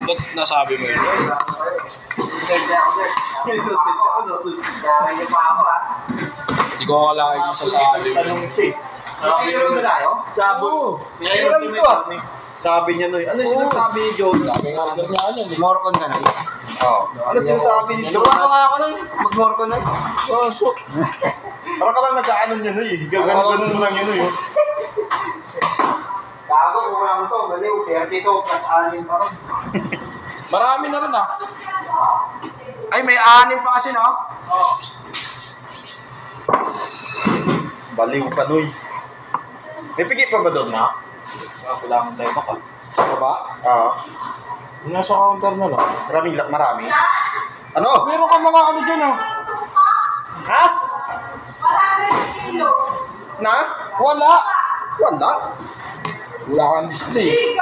Ba't nasabi mo yun? Hindi ko akalain yung sasabi mo yun. Mayroon na tayo? Mayroon ito ah. Sabi niya nun. Ano yung sinasabi ni Joe? Sabi nga order niya ano eh. Morcon ka na. Oo. Ano sinasabi ni Joe? Gawa ko nga ako nun. Mag-morcon na. Oh, so. Parang ka lang nag-ano niya nun eh. Ganun lang yun eh. Bago, kulang to. Baliw, 32 plus 6 pa rin. Marami na rin ah. Ay, may 6 pa kasi no? Oo. Baliw ka nuy. May pigi pa ba doon na? Kailangan tayo baka. Ano ba? Oo. Yung nasa counter na lang. Marami. Ano? Meron ka mga ano dyan ah. Ha? Na? Wala. Wala. Wala kang display.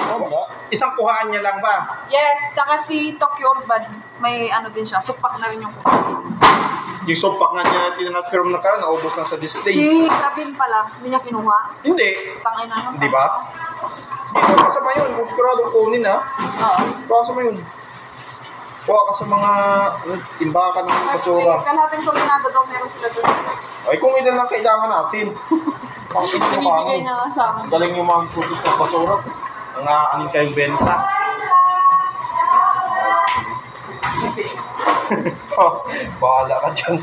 Wala. Isang kuhaan niya lang ba? Yes, saka si Tokyo Urban, may ano din siya, supak na rin yung kuha. Yung sopak nga niya tinransfer mo na karon, naubos lang sa display. Si Rabin pala, hindi niya kinuha. Hindi. Tangin na yun. Di ba? Hindi ko kasama yun. Kung siguradong kunin ha. Oo. Kasama yun. Kuha ka sa mga timbakan ng basura. Kalahating tulinado daw meron sila doon. Ay kung ilan lang kailangan natin. Pakit mo Binibigay niya nga sa akin. Galing yung mga putos ng basura. Ang aanin kayong benta. Oh, bahala ka dyan.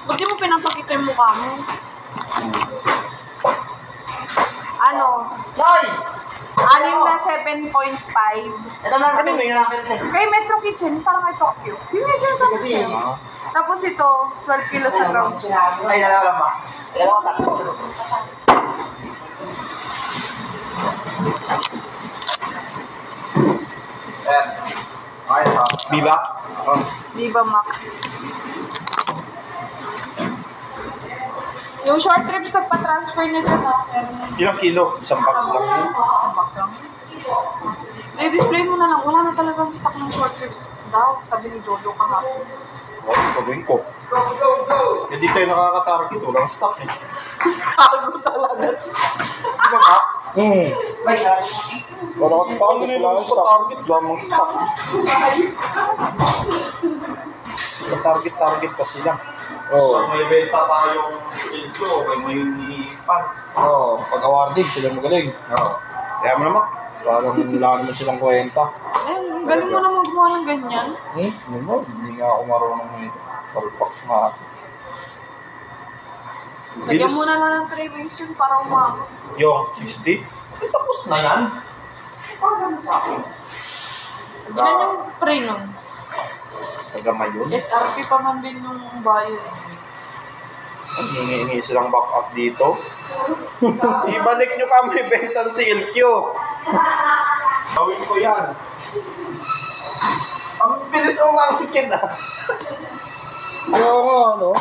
Ba't di mo pinapakita yung mukha mo? Ano? Nay! 6 na 7.5. Ito lang Ano na yan? Kay Metro Kitchen, parang kay Tokyo. Yun nga siya sa kasi. Tapos ito, 12 kilos na ground siya. Ay, nalaman ba? Dalawa tatlo. Biba? Oh. Viva Max. Yung short trips nagpa-transfer na dyan ha. Ilang kilo? Isang box lang yun. Isang box lang. I-display mo na lang. Wala na talagang stock ng short trips daw. Sabi ni Jojo kahapon. Oh, gagawin ko. Hindi tayo nakaka-target. Walang stock eh. Kago talaga. Di ba ba? Wala ka pa. Ano na yung target? Lamang stock. Target kasi lang. Oo. May benta tayong intro, may iniipan. Oo. Pag awarding, sila magaling. Oo. Kaya mo naman. Parang wala naman silang kwenta. Eh, galing mo naman gumawa ng ganyan. Ano? Hindi nga ako marunong nito. Palpak nga. Lagyan mo na lang ng 3 wings yun para umabot. Yung 60? Eh, tapos na yan. Parang sa akin. Ilan yung pre nun? Tagamay yun. SRP pa man din yung bayad. Ang hingi-hingi silang back up dito. Ibalik nyo kami benta sa LQ. Gawin ko yan. Ang bilis umangkin ah. Kaya nga, ano?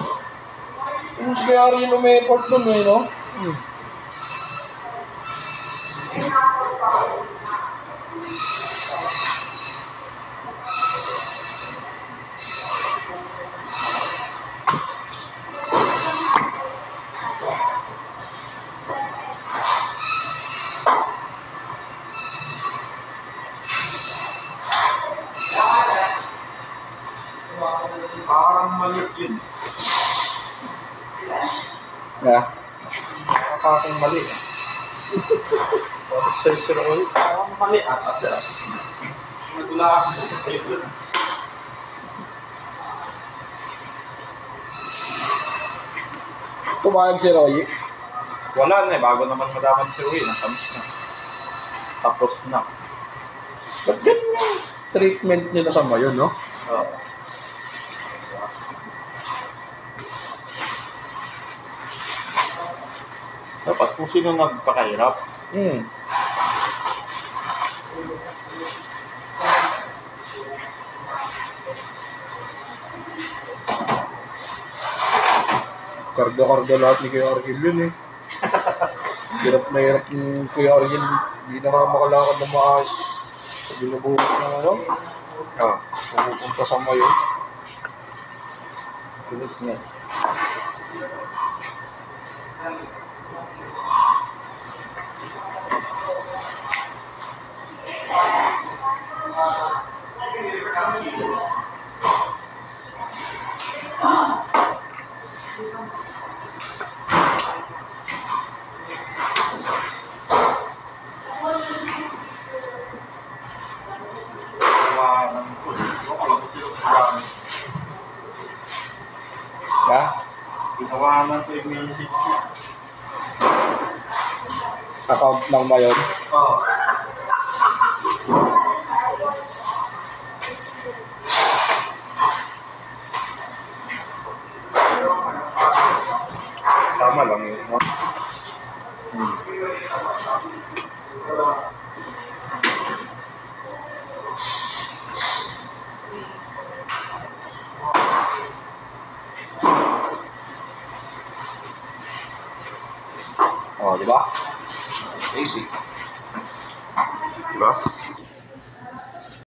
Yung si Ari lumeport dun eh, no? Parang maliit yun. Yeah. Parang mali. Parang sensor oil. Parang mali ata. Nagula ako sa sensor. Kumayag si Roy. Wala na eh. Bago naman madaman si Roy. Nakamis na. Tapos na. Ba't ganyan yung treatment nila sa mayon, no? Oo. Dapat kung sino nagpakahirap. Karga-karga lahat ni Kuya Ariel yun eh. Hirap na hirap yung Kuya Ariel. Hindi na nga makalakad na maayos. Binubuhos na ano. Oh, pupunta sa mayo. Kulit niya. Ha? Ginawanan ko yung message niya. Account ng mayon. Oo. Tama lang yun. No? Oh, di ba? Easy. Di ba?